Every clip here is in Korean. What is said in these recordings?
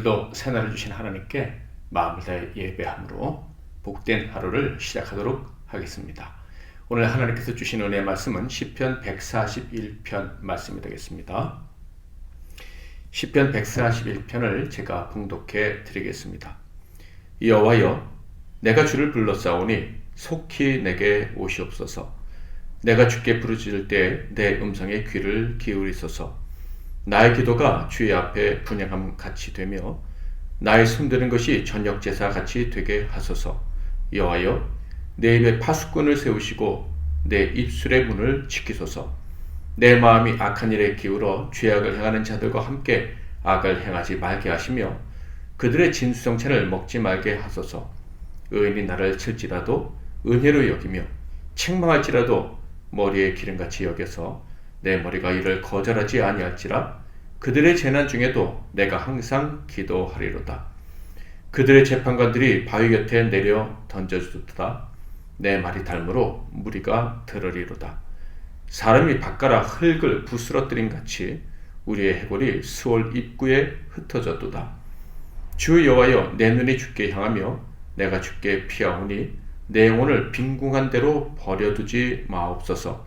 오늘도 새날을 주신 하나님께 마음을 다해 예배함으로 복된 하루를 시작하도록 하겠습니다. 오늘 하나님께서 주신 은혜의 말씀은 시편 141편 말씀이 되겠습니다. 시편 141편을 제가 봉독해 드리겠습니다. 여호와여, 내가 주를 불렀사오니 속히 내게 오시옵소서. 내가 주께 부르짖을 때 내 음성에 귀를 기울이소서. 나의 기도가 주의 앞에 분향함 같이 되며 나의 손드는 것이 저녁 제사 같이 되게 하소서. 여호와여, 내 입에 파수꾼을 세우시고 내 입술의 문을 지키소서. 내 마음이 악한 일에 기울어 죄악을 행하는 자들과 함께 악을 행하지 말게 하시며 그들의 진수성찬을 먹지 말게 하소서. 의인이 나를 칠지라도 은혜로 여기며 책망할지라도 머리에 기름같이 여겨서 내 머리가 이를 거절하지 아니할지라. 그들의 재난 중에도 내가 항상 기도하리로다. 그들의 재판관들이 바위 곁에 내려 던져주도다. 내 말이 닮으로 무리가 들으리로다. 사람이 밭가락 흙을 부스러뜨린 같이 우리의 해골이 수월 입구에 흩어졌도다. 주 여호와여, 내 눈이 주께 향하며 내가 주께 피하오니 내 영혼을 빈궁한 대로 버려두지 마옵소서.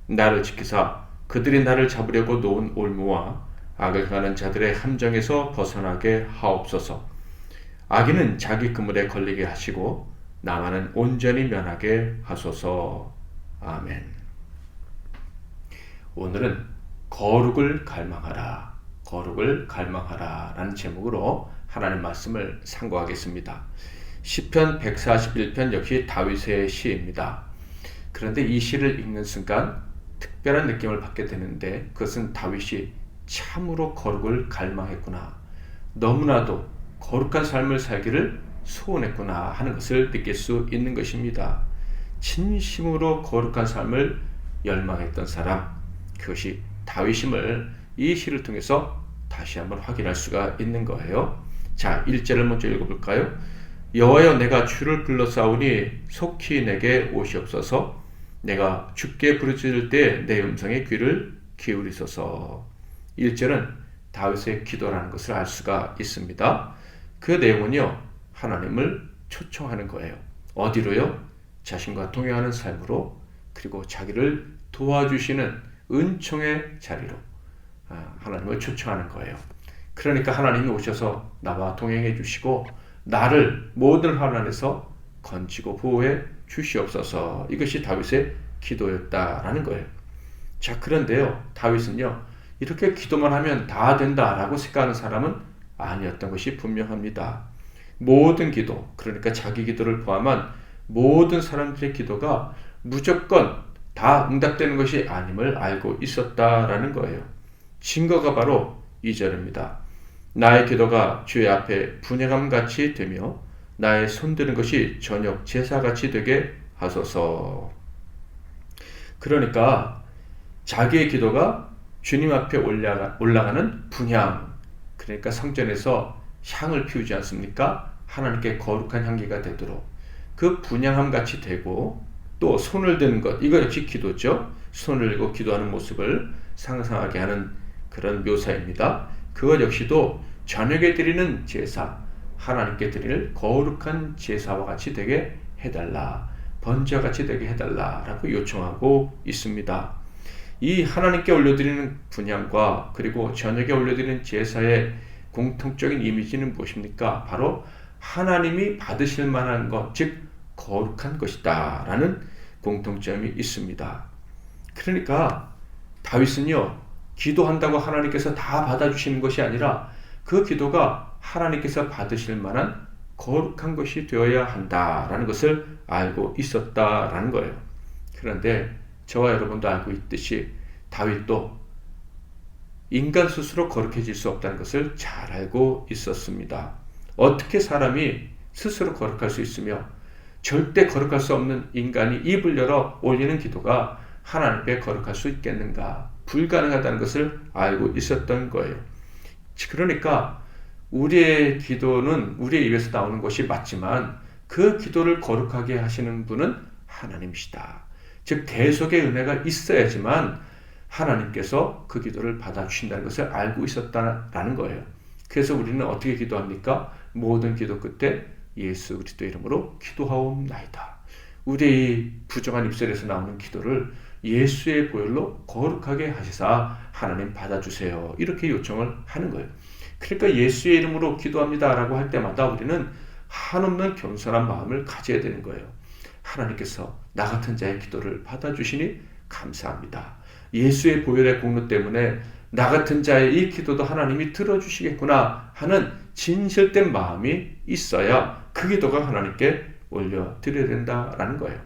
나를 지키사 그들이 나를 잡으려고 놓은 올무와 악을 행하는 자들의 함정에서 벗어나게 하옵소서. 악인은 자기 그물에 걸리게 하시고 나만은 온전히 면하게 하소서. 아멘. 오늘은 거룩을 갈망하라, 거룩을 갈망하라 라는 제목으로 하나님 말씀을 상고하겠습니다. 시편 141편 역시 다윗의 시입니다. 그런데 이 시를 읽는 순간 특별한 느낌을 받게 되는데 그것은 다윗이 참으로 거룩을 갈망했구나, 너무나도 거룩한 삶을 살기를 소원했구나 하는 것을 느낄 수 있는 것입니다. 진심으로 거룩한 삶을 열망했던 사람, 그것이 다윗임을 이 시를 통해서 다시 한번 확인할 수가 있는 거예요. 자, 1절을 먼저 읽어볼까요? 여호와여, 내가 주를 불러싸우니 속히 내게 오시옵소서. 내가 주께 부르짖을 때 내 음성에 귀를 기울이소서. 1절은 다윗의 기도라는 것을 알 수가 있습니다. 그 내용은요, 하나님을 초청하는 거예요. 어디로요? 자신과 동행하는 삶으로, 그리고 자기를 도와주시는 은총의 자리로 하나님을 초청하는 거예요. 그러니까 하나님이 오셔서 나와 동행해 주시고 나를 모든 환난에서 건지고 보호해 주시옵소서. 이것이 다윗의 기도였다라는 거예요. 자, 그런데요, 다윗은요, 이렇게 기도만 하면 다 된다라고 생각하는 사람은 아니었던 것이 분명합니다. 모든 기도, 그러니까 자기 기도를 포함한 모든 사람들의 기도가 무조건 다 응답되는 것이 아님을 알고 있었다라는 거예요. 증거가 바로 2절입니다. 나의 기도가 주의 앞에 분향함같이 되며 나의 손드는 것이 저녁 제사같이 되게 하소서. 그러니까 자기의 기도가 주님 앞에 올라가는 분향, 그러니까 성전에서 향을 피우지 않습니까? 하나님께 거룩한 향기가 되도록 그 분향함같이 되고, 또 손을 드는 것, 이거 역시 기도죠. 손을 들고 기도하는 모습을 상상하게 하는 그런 묘사입니다. 그것 역시도 저녁에 드리는 제사, 하나님께 드릴 거룩한 제사와 같이 되게 해달라, 번제와 같이 되게 해달라 라고 요청하고 있습니다. 이 하나님께 올려드리는 분향과 그리고 저녁에 올려드리는 제사의 공통적인 이미지는 무엇입니까? 바로 하나님이 받으실 만한 것, 즉 거룩한 것이다 라는 공통점이 있습니다. 그러니까 다윗은요, 기도한다고 하나님께서 다 받아주시는 것이 아니라 그 기도가 하나님께서 받으실 만한 거룩한 것이 되어야 한다라는 것을 알고 있었다라는 거예요. 그런데 저와 여러분도 알고 있듯이 다윗도 인간 스스로 거룩해질 수 없다는 것을 잘 알고 있었습니다. 어떻게 사람이 스스로 거룩할 수 있으며 절대 거룩할 수 없는 인간이 입을 열어 올리는 기도가 하나님께 거룩할 수 있겠는가? 불가능하다는 것을 알고 있었던 거예요. 그러니까 우리의 기도는 우리의 입에서 나오는 것이 맞지만 그 기도를 거룩하게 하시는 분은 하나님이시다. 즉 대속의 은혜가 있어야지만 하나님께서 그 기도를 받아주신다는 것을 알고 있었다는 거예요. 그래서 우리는 어떻게 기도합니까? 모든 기도 끝에 예수 그리스도 이름으로 기도하옵나이다. 우리의 부정한 입술에서 나오는 기도를 예수의 보혈로 거룩하게 하시사 하나님 받아주세요. 이렇게 요청을 하는 거예요. 그러니까 예수의 이름으로 기도합니다 라고 할 때마다 우리는 한없는 겸손한 마음을 가져야 되는 거예요. 하나님께서 나 같은 자의 기도를 받아주시니 감사합니다. 예수의 보혈의 공로 때문에 나 같은 자의 이 기도도 하나님이 들어주시겠구나 하는 진실된 마음이 있어야 그 기도가 하나님께 올려드려야 된다라는 거예요.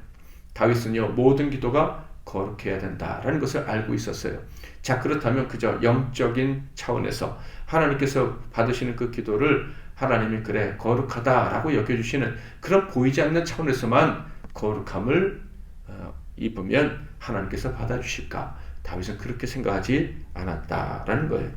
다윗은요, 모든 기도가 거룩해야 된다라는 것을 알고 있었어요. 자, 그렇다면 그저 영적인 차원에서 하나님께서 받으시는 그 기도를 하나님이 그래 거룩하다라고 여겨주시는 그런 보이지 않는 차원에서만 거룩함을 입으면 하나님께서 받아주실까? 다윗은 그렇게 생각하지 않았다라는 거예요.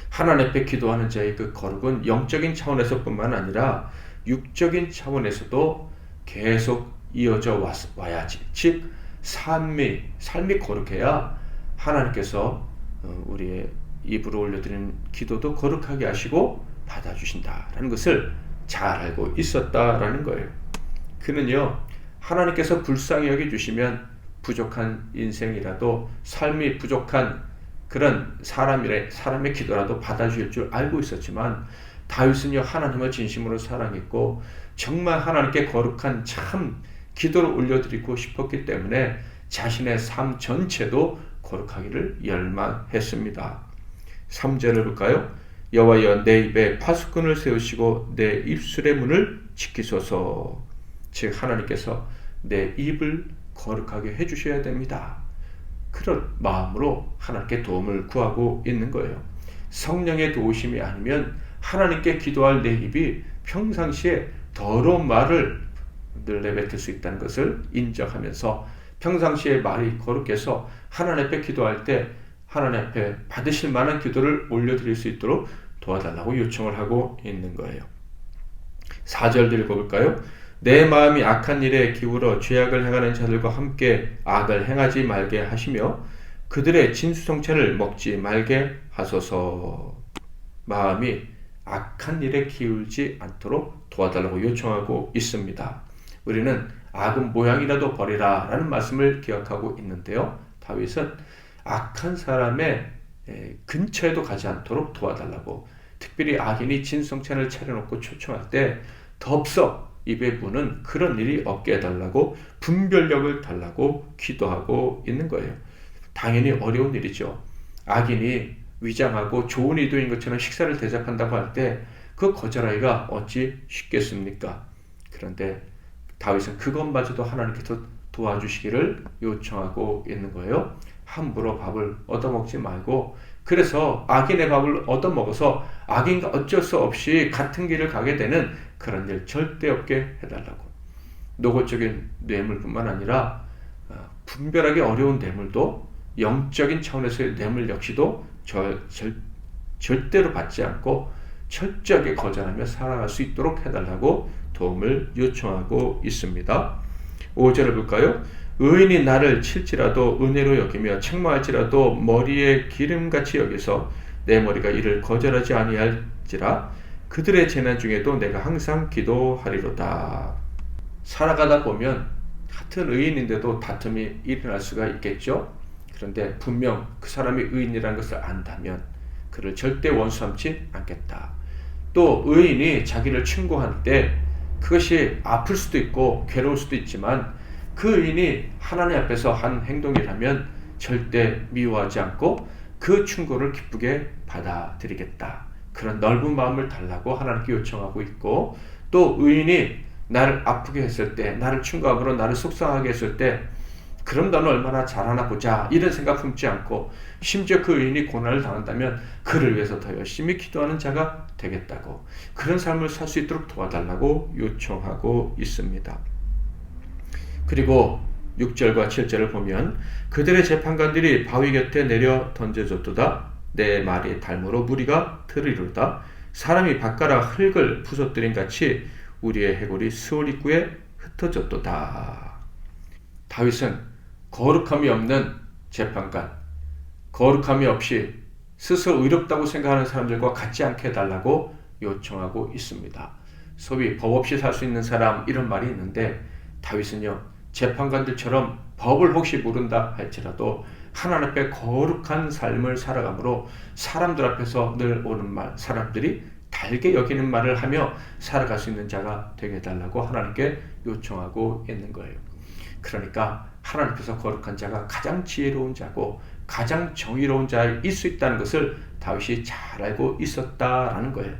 하나님 앞에 기도하는 자의 그 거룩은 영적인 차원에서뿐만 아니라 육적인 차원에서도 계속 이어져 와야지. 즉 삶이 거룩해야 하나님께서 우리의 입으로 올려드리는 기도도 거룩하게 하시고 받아주신다라는 것을 잘 알고 있었다라는 거예요. 그는요, 하나님께서 불쌍히 여겨주시면 부족한 인생이라도 삶이 부족한 그런 사람의 기도라도 받아주실 줄 알고 있었지만 다윗은요, 하나님을 진심으로 사랑했고 정말 하나님께 거룩한 참 기도를 올려드리고 싶었기 때문에 자신의 삶 전체도 거룩하기를 열망했습니다. 3절을 볼까요? 여호와여 내 입에 파수꾼을 세우시고 내 입술의 문을 지키소서. 즉 하나님께서 내 입을 거룩하게 해주셔야 됩니다. 그런 마음으로 하나님께 도움을 구하고 있는 거예요. 성령의 도우심이 아니면 하나님께 기도할 내 입이 평상시에 더러운 말을 늘 내뱉을 수 있다는 것을 인정하면서 평상시에 말이 거룩해서 하나님 앞에 기도할 때 하나님 앞에 받으실 만한 기도를 올려드릴 수 있도록 도와달라고 요청을 하고 있는 거예요. 4절 읽어볼까요? 내 마음이 악한 일에 기울어 죄악을 행하는 자들과 함께 악을 행하지 말게 하시며 그들의 진수성찬을 먹지 말게 하소서. 마음이 악한 일에 기울지 않도록 도와달라고 요청하고 있습니다. 우리는 악은 모양이라도 버리라 라는 말씀을 기억하고 있는데요. 다윗은 악한 사람의 근처에도 가지 않도록 도와달라고, 특별히 악인이 진성찬을 차려놓고 초청할 때 덥석 입에 부는 그런 일이 없게 해달라고 분별력을 달라고 기도하고 있는 거예요. 당연히 어려운 일이죠. 악인이 위장하고 좋은 의도인 것처럼 식사를 대접한다고 할 때 그 거절하기가 어찌 쉽겠습니까? 그런데 다윗은 그것마저도 하나님께서 도와주시기를 요청하고 있는 거예요. 함부로 밥을 얻어먹지 말고, 그래서 악인의 밥을 얻어먹어서 악인과 어쩔 수 없이 같은 길을 가게 되는 그런 일 절대 없게 해달라고. 노골적인 뇌물뿐만 아니라 분별하기 어려운 뇌물도, 영적인 차원에서의 뇌물 역시도 절대로 받지 않고 철저하게 거절하며 살아갈 수 있도록 해달라고 도움을 요청하고 있습니다. 5절을 볼까요? 의인이 나를 칠지라도 은혜로 여기며 책망할지라도 머리에 기름같이 여기서 내 머리가 이를 거절하지 아니할지라 그들의 재난 중에도 내가 항상 기도하리로다. 살아가다 보면 같은 의인인데도 다툼이 일어날 수가 있겠죠. 그런데 분명 그 사람이 의인이라는 것을 안다면 그를 절대 원수 삼지 않겠다. 또 의인이 자기를 충고할 때 그것이 아플 수도 있고 괴로울 수도 있지만 그 의인이 하나님 앞에서 한 행동이라면 절대 미워하지 않고 그 충고를 기쁘게 받아들이겠다. 그런 넓은 마음을 달라고 하나님께 요청하고 있고, 또 의인이 나를 아프게 했을 때, 나를 충고함으로 나를 속상하게 했을 때 그럼 너는 얼마나 잘하나 보자 이런 생각 품지 않고, 심지어 그 의인이 고난을 당한다면 그를 위해서 더 열심히 기도하는 자가 되겠다고, 그런 삶을 살 수 있도록 도와달라고 요청하고 있습니다. 그리고 6절과 7절을 보면 그들의 재판관들이 바위 곁에 내려 던져졌도다. 내 말이 달무로 무리가 들으리로다. 사람이 밭가락 흙을 부서뜨린 같이 우리의 해골이 스올 입구에 흩어졌도다. 다윗은 거룩함이 없는 재판관, 거룩함이 없이 스스로 의롭다고 생각하는 사람들과 같지 않게 해달라고 요청하고 있습니다. 소위 법 없이 살 수 있는 사람, 이런 말이 있는데, 다윗은요 재판관들처럼 법을 혹시 모른다 할지라도 하나님 앞에 거룩한 삶을 살아가므로 사람들 앞에서 늘 오는 말, 사람들이 달게 여기는 말을 하며 살아갈 수 있는 자가 되게 해달라고 하나님께 요청하고 있는 거예요. 그러니까 하나님 앞에서 거룩한 자가 가장 지혜로운 자고 가장 정의로운 자일 수 있다는 것을 다윗이 잘 알고 있었다라는 거예요.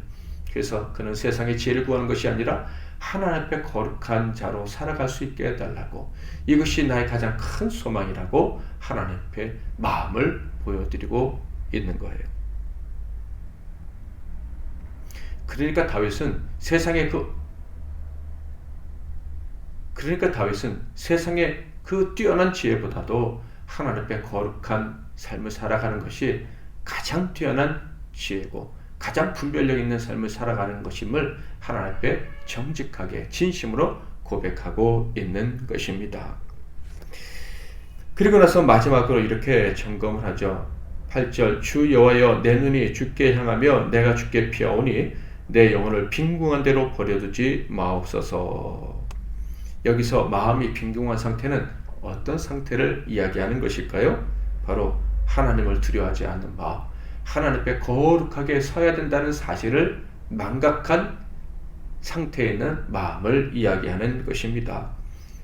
그래서 그는 세상의 지혜를 구하는 것이 아니라 하나님 앞에 거룩한 자로 살아갈 수 있게 해달라고, 이것이 나의 가장 큰 소망이라고 하나님 앞에 마음을 보여드리고 있는 거예요. 그러니까 다윗은 세상의 그 뛰어난 지혜보다도 하나님 앞에 거룩한 삶을 살아가는 것이 가장 뛰어난 지혜고 가장 분별력 있는 삶을 살아가는 것임을 하나님 앞에 정직하게 진심으로 고백하고 있는 것입니다. 그리고 나서 마지막으로 이렇게 점검을 하죠. 8절, 주 여호와여, 내 눈이 주께 향하며 내가 주께 피하오니 내 영혼을 빈궁한 대로 버려두지 마옵소서. 여기서 마음이 빈궁한 상태는 어떤 상태를 이야기하는 것일까요? 바로 하나님을 두려워하지 않는 마음, 하나님 앞에 거룩하게 서야 된다는 사실을 망각한 상태에 있는 마음을 이야기하는 것입니다.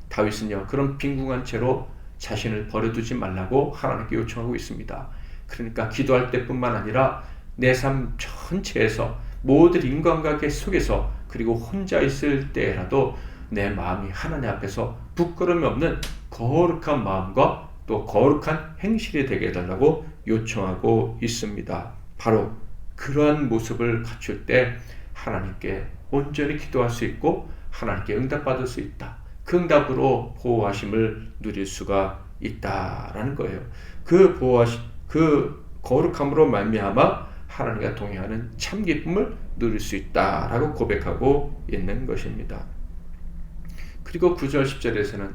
다윗은요 그런 빈궁한 채로 자신을 버려두지 말라고 하나님께 요청하고 있습니다. 그러니까 기도할 때뿐만 아니라 내 삶 전체에서 모든 인간관계 속에서 그리고 혼자 있을 때라도 내 마음이 하나님 앞에서 부끄러움이 없는 거룩한 마음과 또 거룩한 행실이 되게 해달라고 요청하고 있습니다. 바로 그러한 모습을 갖출 때 하나님께 온전히 기도할 수 있고 하나님께 응답받을 수 있다. 그 응답으로 보호하심을 누릴 수가 있다라는 거예요. 그 거룩함으로 말미암아 하나님과 동행하는 참 기쁨을 누릴 수 있다라고 고백하고 있는 것입니다. 그리고 9절 10절에서는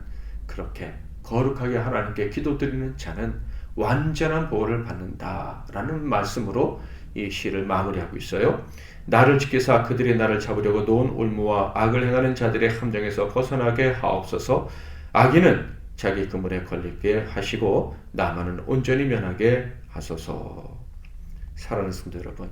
그렇게 거룩하게 하나님께 기도드리는 자는 완전한 보호를 받는다라는 말씀으로 이 시를 마무리하고 있어요. 나를 지키사 그들이 나를 잡으려고 놓은 올무와 악을 행하는 자들의 함정에서 벗어나게 하옵소서. 악인은 자기 그물에 걸리게 하시고 나만은 온전히 면하게 하소서. 사랑하는 성도 여러분,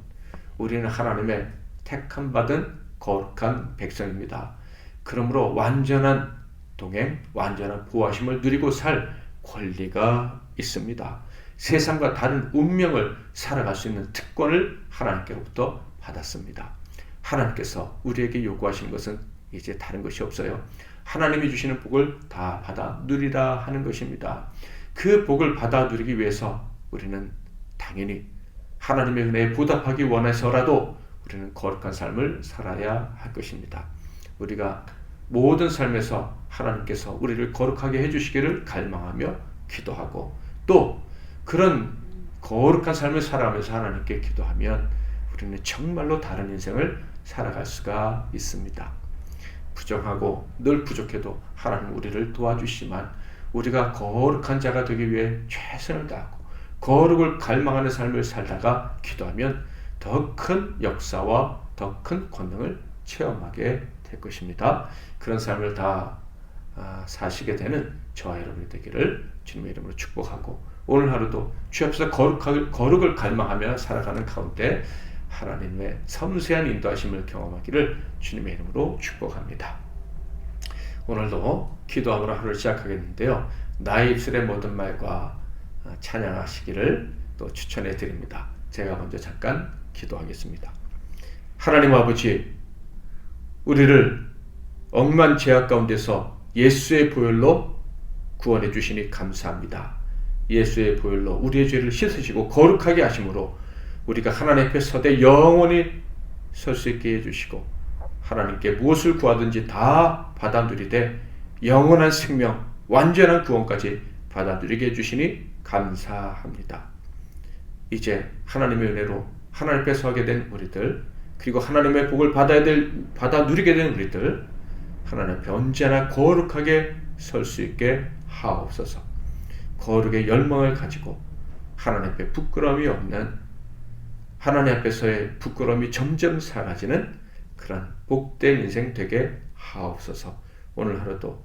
우리는 하나님의 택함 받은 거룩한 백성입니다. 그러므로 완전한 동행, 완전한 보호하심을 누리고 살 권리가 있습니다. 세상과 다른 운명을 살아갈 수 있는 특권을 하나님께로부터 받았습니다. 하나님께서 우리에게 요구하시는 것은 이제 다른 것이 없어요. 하나님이 주시는 복을 다 받아 누리라 하는 것입니다. 그 복을 받아 누리기 위해서 우리는 당연히 하나님의 은혜에 보답하기 원해서라도 우리는 거룩한 삶을 살아야 할 것입니다. 우리가 모든 삶에서 하나님께서 우리를 거룩하게 해주시기를 갈망하며 기도하고 또 그런 거룩한 삶을 살아가면서 하나님께 기도하면 우리는 정말로 다른 인생을 살아갈 수가 있습니다. 부정하고 늘 부족해도 하나님 우리를 도와주시지만 우리가 거룩한 자가 되기 위해 최선을 다하고 거룩을 갈망하는 삶을 살다가 기도하면 더 큰 역사와 더 큰 권능을 체험하게 될 것입니다. 그런 삶을 다 사시게 되는 저와 여러분이 되기를 주님의 이름으로 축복하고 오늘 하루도 주 앞에서 거룩을 갈망하며 살아가는 가운데 하나님의 섬세한 인도하심을 경험하기를 주님의 이름으로 축복합니다. 오늘도 기도함으로 하루를 시작하겠는데요. 나의 입술의 모든 말과 찬양하시기를 또 추천해 드립니다. 제가 먼저 잠깐 기도하겠습니다. 하나님 아버지, 우리를 억만 죄악 가운데서 예수의 보혈로 구원해 주시니 감사합니다. 예수의 보혈로 우리의 죄를 씻으시고 거룩하게 하심으로 우리가 하나님 앞에 서되 영원히 설 수 있게 해주시고 하나님께 무엇을 구하든지 다 받아 누리되 영원한 생명, 완전한 구원까지 받아 누리게 해주시니 감사합니다. 이제 하나님의 은혜로 하나님 앞에 서게 된 우리들, 그리고 하나님의 복을 받아 누리게 된 우리들, 하나님 앞에 언제나 거룩하게 설 수 있게 하옵소서. 거룩의 열망을 가지고 하나님 앞에 부끄러움이 없는 하나님 앞에서의 부끄러움이 점점 사라지는 그런 복된 인생 되게 하옵소서. 오늘 하루도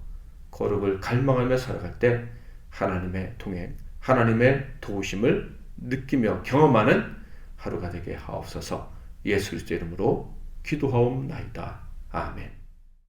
거룩을 갈망하며 살아갈 때 하나님의 동행, 하나님의 도우심을 느끼며 경험하는 하루가 되게 하옵소서. 예수 그리스도의 이름으로 기도하옵나이다. 아멘.